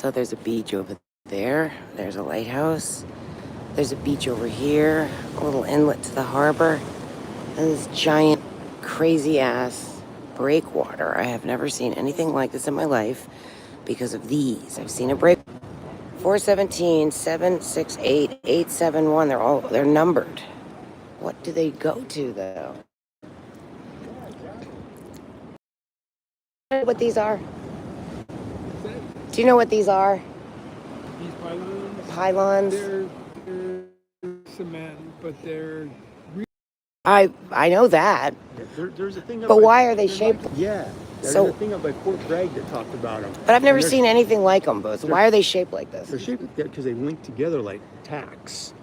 So there's a beach over there. There's a lighthouse. There's a beach over here, a little inlet to the harbor, and this giant, crazy-ass breakwater. I have never seen anything like this in my life because of these. I've seen a break. 417, 768, 871. They're numbered. What do they go to though? What these are? Do you know what these are? These pylons? Pylons? They're cement, but they're... I know that. There's a thing. But why are they shaped? Yeah. There's So- a thing up by Fort Bragg that talked about them. But I've never seen anything like them, both. Why are they shaped like They're this? shaped because they link together like tacks.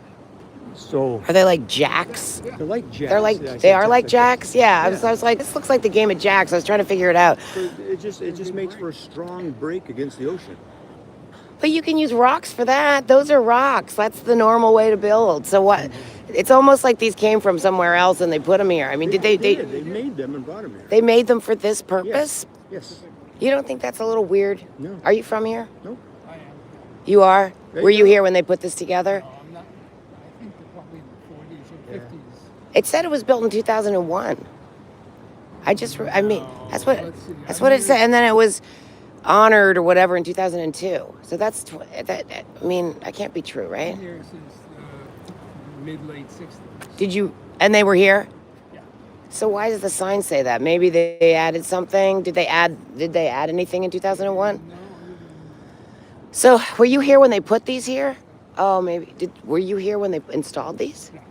So Are they like jacks? they're like jacks. They're like Yeah, I they said are like jacks. Yeah, I was like, this looks like the game of jacks. I was trying to figure it out. So it just makes for a strong break against the ocean. But you can use rocks for that. Those are rocks. That's the normal way to build. So what? It's almost like these came from somewhere else and they put them here. I mean, They made them and brought them here. they made them for this purpose? Yes. You don't think that's a little weird? No. Are you from here? Nope. I am. You are? There Were you you go. here when they put this together? No, I'm not. I think they're probably in the 40s or Yeah. 50s. It said it was built in 2001. I mean, that's what Let's see. it said, and then it was honored or whatever in 2002. So that's that. I mean, that can't be true, right? Been here since mid-late 60s. Did you? And they were here. Yeah. So why does the sign say that? Maybe they added something. Did they add anything in 2001? No, So were you here when they put these here? Oh, maybe. Were you here when they installed these? No.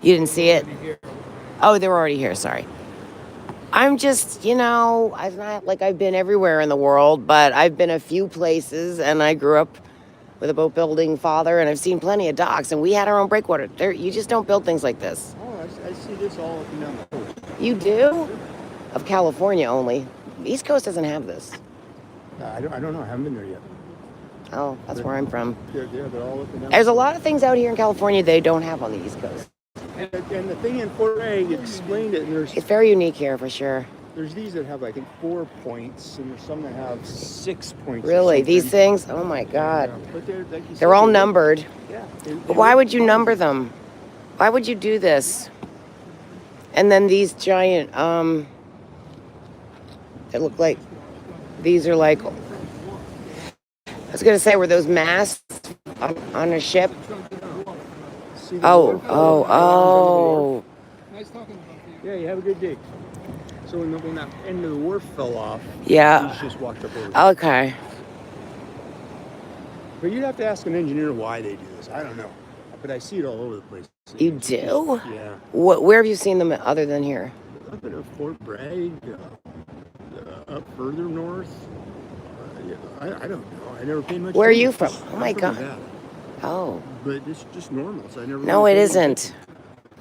You didn't see it. already here. Oh, they were already here. Sorry. I'm just, I'm not like I've been everywhere in the world, but I've been a few places, and I grew up with a boat building father, and I've seen plenty of docks, and we had our own breakwater. You just don't build things like this. Oh, I see this all up and down the coast. You do? Of California only. East Coast doesn't have this. I don't know. I haven't been there yet. Oh, that's where I'm from. They're all up and down. There's a lot of things out here in California they don't have on the East Coast. And the thing in Fort Bragg explained it. And It's very unique here for sure. there's these that have I think 4 points, and there's some that have 6 points. or Really, these something. things? Oh my God. Yeah, but they're like you said, They're all numbered. Yeah. But why would you number them? Why would you do this? And then these giant, they look like, these are like, I was gonna say, were those masts on a ship? See the Oh, wharf? oh. Nice talking about you. Yeah, you have a good day. So when that end of the wharf fell off, Yeah. these just washed up over. Okay. But you'd have to ask an engineer why they do this. I don't know. But I see it all over the place. You do? Yeah. Where have you seen them other than here? Up at Fort Bragg, up further north. Yeah, I don't know. I never paid much Where are attention. you from? Oh my I'm from God. Nevada. Oh. But it's just normal, so I never. No, really it paid isn't.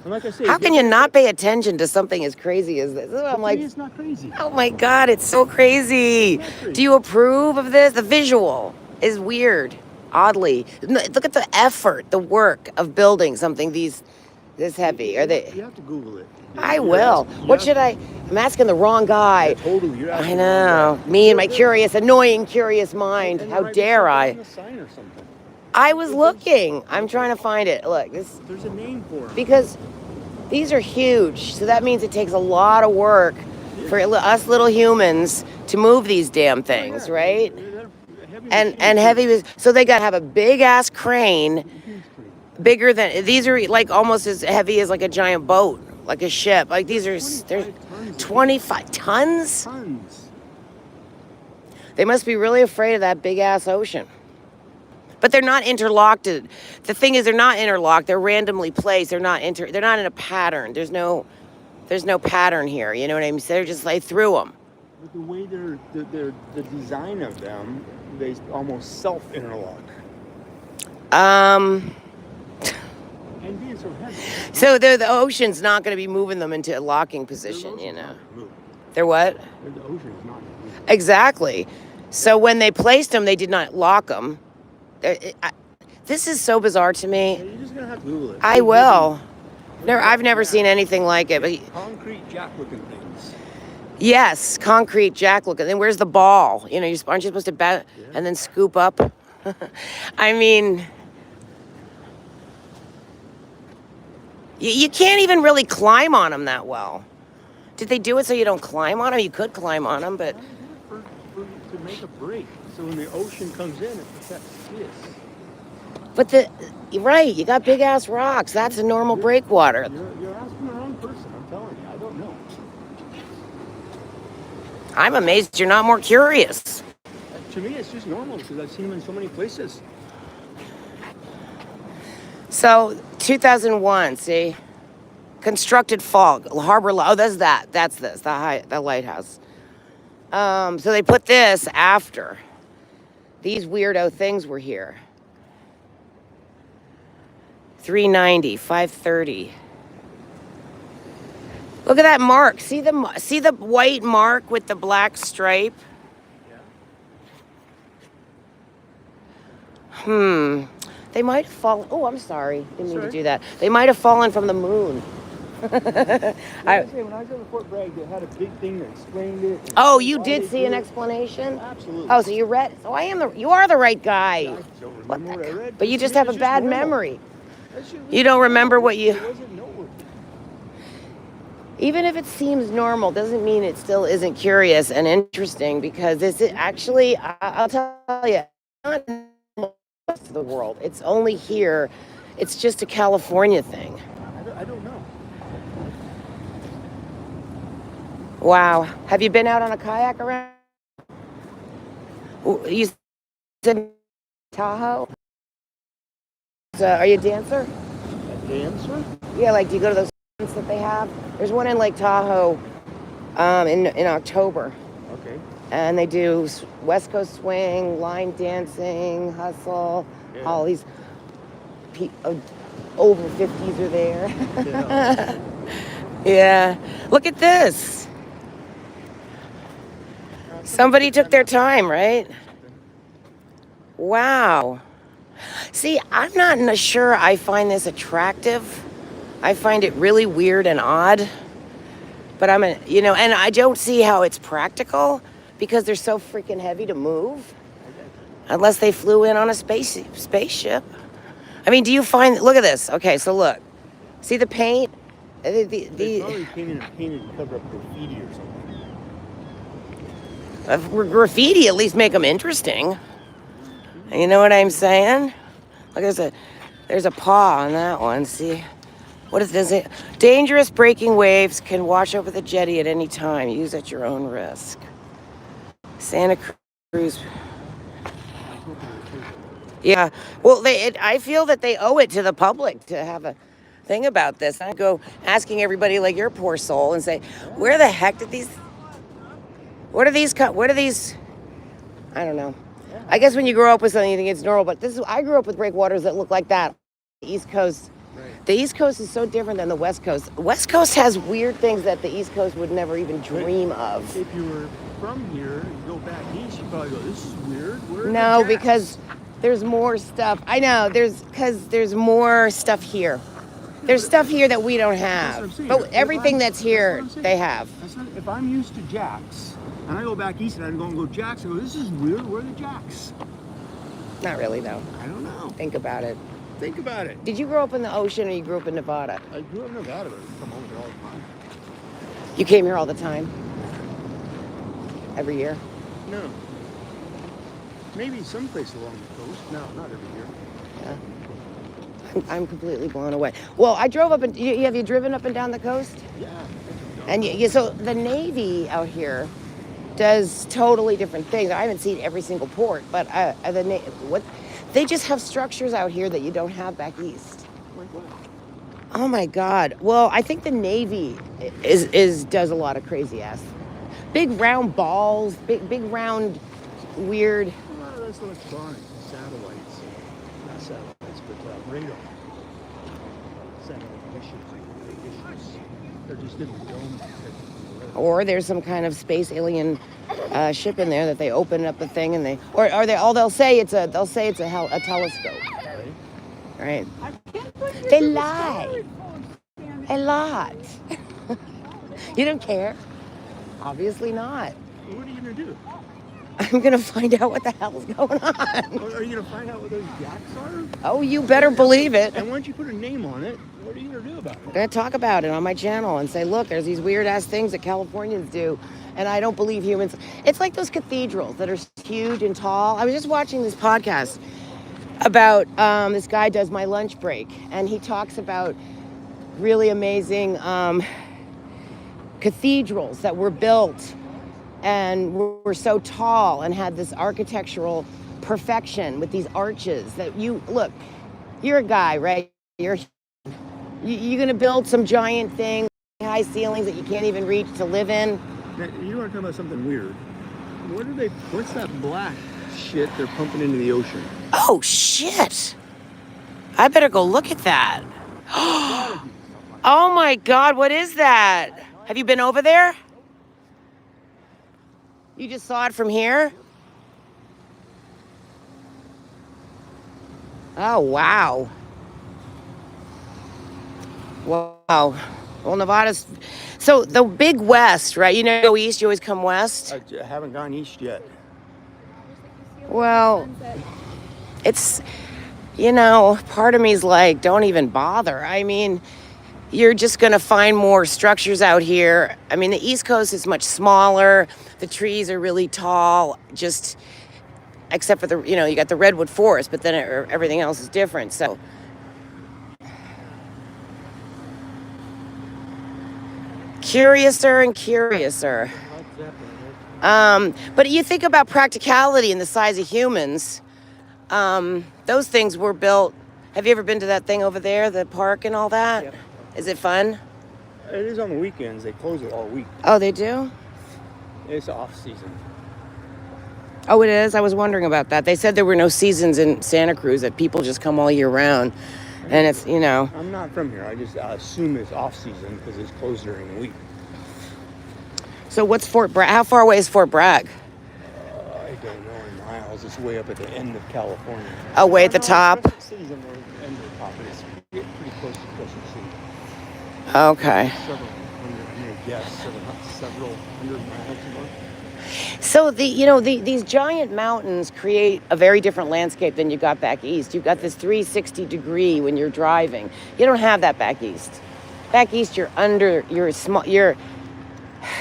And like I say, How can you not pay attention to something as crazy as this? I'm like, it's not crazy. oh my God, it's so crazy. Do you approve of this? The visual is weird, oddly. Look at the effort, the work of building something this heavy. Are they? You have to Google it. I will. What should I? I'm asking the wrong guy. Totally. You're I asking know. the wrong guy. Me and my annoying, curious mind. And How there might be dare something I? on the sign or something. I was looking. I'm trying to find it. Look, this There's a name for it. because these are huge. So that means it takes a lot of work for us little humans to move these damn things, right? And heavy. So they got to have a big ass crane, bigger than these are like almost as heavy as like a giant boat, like a ship. Like these are they're 25 tons. Tons. They must be really afraid of that big ass ocean. But they're not interlocked. The thing is, they're not interlocked. They're randomly placed. They're not They're not in a pattern. There's no pattern here. You know what I mean? So they're just like through them. But the way the design of them, they almost self-interlock. Um. And being so heavy. So the ocean's not going to be moving them into a locking position. You know. They're what? The ocean is not. Exactly. So when they placed them, they did not lock them. This is so bizarre to me. You're just gonna have to Google it. I will. I've never seen anything like it. But Concrete jack-looking things. Yes, concrete jack look. And then where's the ball? You know, aren't you supposed to bat and then scoop up? I mean, you can't even really climb on them that well. Did they do it so you don't climb on them? You could climb on them, but Why do they do it to make a break? So when the ocean comes in, it protects this. you're right, you got big ass rocks. That's a normal breakwater. You're asking the wrong person. I'm telling you, I don't know. I'm amazed you're not more curious. To me, it's just normal because I've seen them in so many places. So 2001, see, constructed fog harbor. Oh, that's that. That's this. The lighthouse. So they put this after these weirdo things were here. 390, 530. Look at that mark. See the white mark with the black stripe? Yeah. They might have fallen. Oh, I'm sorry. Didn't mean to do that. They might have fallen from the moon. When I was in Fort Bragg, they had a big thing that explained it. Oh, you did see an explanation? Absolutely. Oh, so you read? So you are the right guy. I don't remember what I read. But you just have a bad normal. memory. You don't remember what you. It wasn't noteworthy. Even if it seems normal, doesn't mean it still isn't curious and interesting, because it's actually, I'll tell you, not in most of the world. It's only here. It's just a California thing. I don't know. Wow. Have you been out on a kayak around? You said Tahoe? Are you a dancer? A dancer? Yeah, like, do you go to those events that they have? There's one in Lake Tahoe in October. Okay. And they do West Coast swing, line dancing, hustle. Yeah. All these over 50s are there. Yeah. Yeah. Look at this. Somebody took their time, right? Wow. See, I'm not sure I find this attractive. I find it really weird and odd. But and I don't see how it's practical, because they're so freaking heavy to move. Unless they flew in on a spaceship. I mean, do you find, look at this. Okay, so look. See the paint? They probably came in and painted to cover up graffiti or something. Graffiti at least make them interesting. You know what I'm saying? Look, there's a paw on that one. See, what is this? Dangerous breaking waves can wash over the jetty at any time. Use at your own risk. Santa Cruz. Yeah. Well, I feel that they owe it to the public to have a thing about this. I go asking everybody like your poor soul and say, where the heck did these? What are these? I don't know. I guess when you grow up with something, you think it's normal. But I grew up with breakwaters that look like that. The East Coast. Right. The East Coast is so different than the West Coast. The West Coast has weird things that the East Coast would never even dream of. If you were from here and go back east, you probably go, this is weird. No, because there's more stuff. I know. Because there's more stuff here. There's stuff here that we don't have. But everything that's here, they have. If I'm used to Jack's, and I go back east and I go Jack's, I go, this is weird, where are the Jacks? Not really, though. I don't know. Think about it. Think about it. Did you grow up in the ocean, or you grew up in Nevada? I grew up in Nevada, but I come over here all the time. You came here all the time? Every year? No. Maybe someplace along the coast. No, not every year. Yeah. I'm completely blown away. Well, I drove up and have you driven up and down the coast? Yeah. And so the Navy out here does totally different things. I haven't seen every single port, but they just have structures out here that you don't have back east. Like what? Oh my God. Well, I think the Navy does a lot of crazy ass, big round balls, big round, weird. Well, that's electronics, satellites. Not satellites, but radar. Satellite dishes. They're just different domes. Or there's some kind of space alien ship in there that they open up the thing and they'll say it's a telescope. Right? They lie a lot. You don't care? Obviously not. What are you gonna do? I'm gonna find out what the hell's going on. Are you gonna find out what those jacks are? Oh, you better believe it. And once you put a name on it, what are you gonna do about I'm it? gonna talk about it on my channel and say, look, there's these weird ass things that Californians do, and I don't believe humans. It's like those cathedrals that are huge and tall. I was just watching this podcast about this guy does my lunch break, and he talks about really amazing cathedrals that were built and were so tall and had this architectural perfection with these arches that you look. You're a guy, right? You're gonna build some giant thing, high ceilings that you can't even reach to live in. Now, you want to talk about something weird? What's that black shit they're pumping into the ocean? Oh shit! I better go look at that. Oh my God, what is that? Have you been over there? You just saw it from here? Oh, wow. Wow. Well, Nevada's... So, the big west, right? You know, go east, you always come west? I haven't gone east yet. Well, it's... You know, part of me's like, don't even bother. I mean, you're just going to find more structures out here. I mean, the East Coast is much smaller. The trees are really tall, just except for the, you know, you got the redwood forest, but then everything else is different. So, curiouser and curiouser. But you think about practicality and the size of humans. Those things were built. Have you ever been to that thing over there, the park and all that? Yep. Is it fun? It is on the weekends. They close it all week. Oh, they do? It's off season. Oh, it is? I was wondering about that. They said there were no seasons in Santa Cruz, that people just come all year round. And it's, you know. I'm not from here. I just assume it's off season because it's closed during the week. So what's Fort Bragg? How far away is Fort Bragg? I don't know in miles. It's way up at the end of California. Oh, way at the top? Crescent City's on the end of the top, but it's pretty close to Crescent City. Okay. Several hundred, I'm gonna guess, several hundred miles more. So these giant mountains create a very different landscape than you got back east. You've got this 360 degree when you're driving. You don't have that back east. Back east,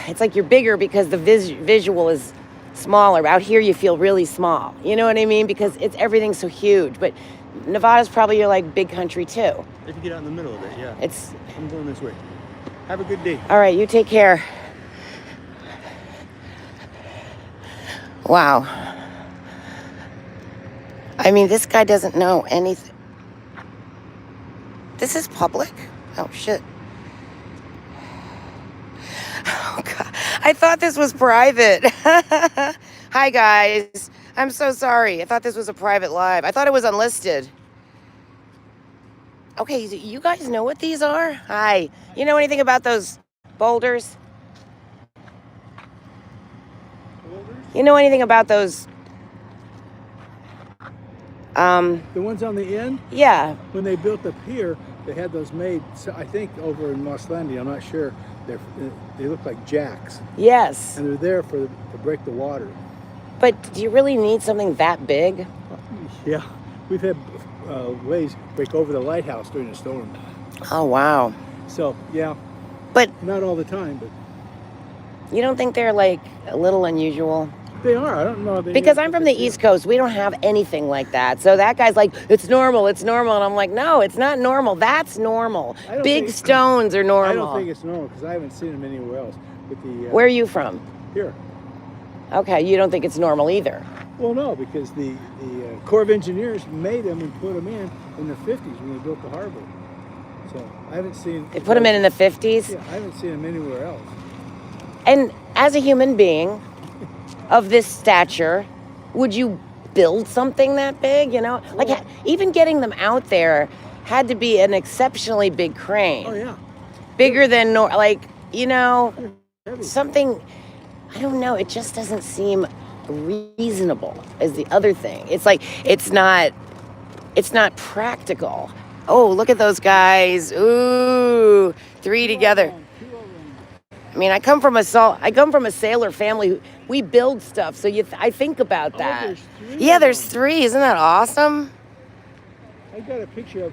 it's like you're bigger because the visual is smaller. Out here, you feel really small. You know what I mean? Because everything's so huge. But Nevada's probably your like big country too. If you get out in the middle of it, yeah. I'm going this way. Have a good day. All right, you take care. Wow. I mean, this guy doesn't know anything. This is public? Oh, shit. Oh, God. I thought this was private. Hi, guys. I'm so sorry. I thought this was a private live. I thought it was unlisted. Okay, you guys know what these are? Hi. You know anything about those boulders? You know anything about those? The ones on the end? Yeah. When they built the pier, they had those made, so I think over in Mosslandia, I'm not sure. They look like jacks. Yes. And they're there to break the water. But do you really need something that big? Yeah. We've had waves break over the lighthouse during a storm. Oh, wow. So, yeah. But not all the time, but you don't think they're like a little unusual? They are. I don't know. Because I'm from the East Coast. We don't have anything like that. So that guy's like, it's normal. And I'm like, no, it's not normal. That's normal. Big stones are normal. I don't think it's normal because I haven't seen them anywhere else. Where are you from? Here. Okay, you don't think it's normal either? Well, no, because the Corps of Engineers made them and put them in the 50s when they built the harbor. So I haven't seen... They put them in the 50s? Yeah, I haven't seen them anywhere else. And as a human being of this stature, would you build something that big, you know? Like, even getting them out there had to be an exceptionally big crane. Oh, yeah. Bigger than, you know, something, I don't know, it just doesn't seem reasonable as the other thing. It's like, it's not practical. Oh, look at those guys. Ooh, three together. I mean, I come from a sailor family. We build stuff, so I think about that. there's 3 Yeah, of there's them. 3. Isn't that awesome? I got a picture of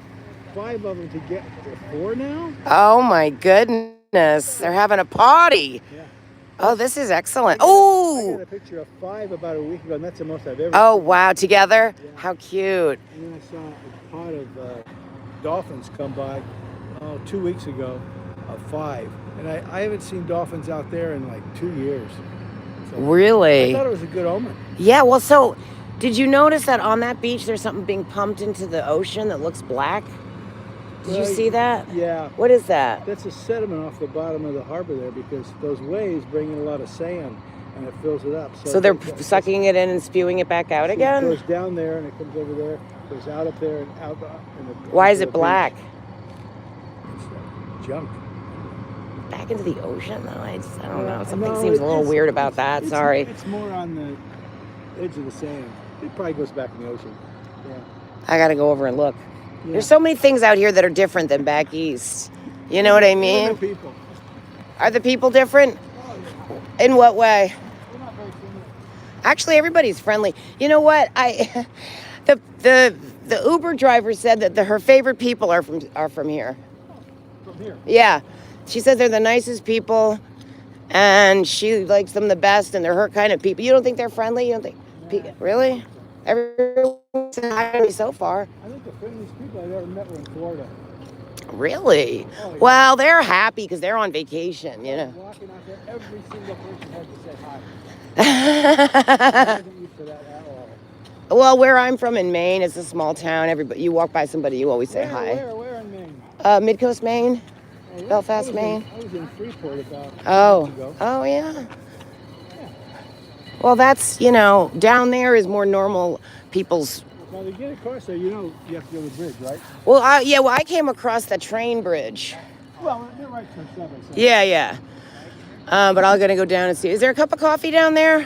5 of them to get to 4 now. Oh my goodness, they're having a party. Yeah. Oh, this is excellent. I got Oh, a picture of 5 about a week ago, and that's the most I've ever oh seen. wow, together? Yeah. How cute. And then I saw a pod of dolphins come by 2 weeks ago, of 5. And I haven't seen dolphins out there in like 2 years. So I Really? thought it was a good omen. Yeah, well, so did you notice that on that beach there's something being pumped into the ocean that looks black? Did you Well, see that? Yeah. What is that? That's a sediment off the bottom of the harbor there because those waves bring in a lot of sand and it fills it up. So they're sucking it in and spewing it back out It again? goes down there and it comes over there, goes out up there and out. Why is into it the black? beach. It's junk. Back into the ocean, though. I don't know. Yeah, Something no, seems a little it's- weird about that. it's- Sorry. It's more on the edge of the sand. It probably goes back in the ocean. Yeah. I got to go over and look. Yeah. There's so many things out here that are different than back east. You know what I Even the mean? people. Are the people different? In what way? They're not very similar. Actually, everybody's friendly. You know what? The Uber driver said that her favorite people are from here. From here. Yeah, she says they're the nicest people, and she likes them the best, and they're her kind of people. You don't think they're friendly? You don't think? Really? Everyone said hi to me so far. I think the friendliest people I've ever met were in Florida. Really? Oh, yeah. Well, they're happy because they're on vacation. You know. Walking out there, every single person had to say hi. I Well, wasn't used to that at all. where I'm from in Maine, it's a small town. Everybody, you walk by somebody, you always say hi. Where in Maine? Midcoast, Maine. Oh, really? Belfast, Maine. I was in Freeport about 2 Oh, months ago. oh yeah. Well, that's down there is more normal people's. Now to get across there, you have to go to the bridge, right? Well, I came across the train bridge. Well, they're right to side by side. Yeah. But I'm gonna go down and see. Is there a cup of coffee down there?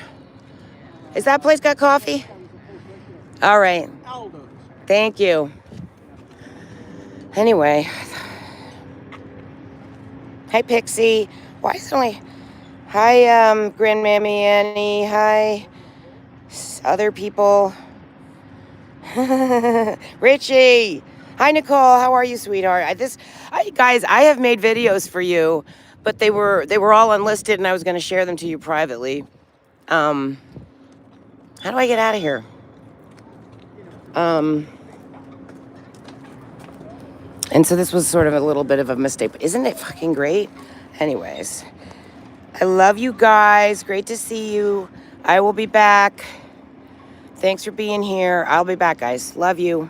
Is that place got coffee? All right. Aldo's. Thank you. Anyway. Hi, Pixie. Why is it only... Hi, Grandmammy Annie. Hi, other people. Richie. Hi, Nicole. How are you, sweetheart? Guys, I have made videos for you, but they were all unlisted, and I was going to share them to you privately. How do I get out of here? And so this was sort of a little bit of a mistake, but isn't it fucking great? Anyways, I love you guys. Great to see you. I will be back. Thanks for being here. I'll be back, guys. Love you.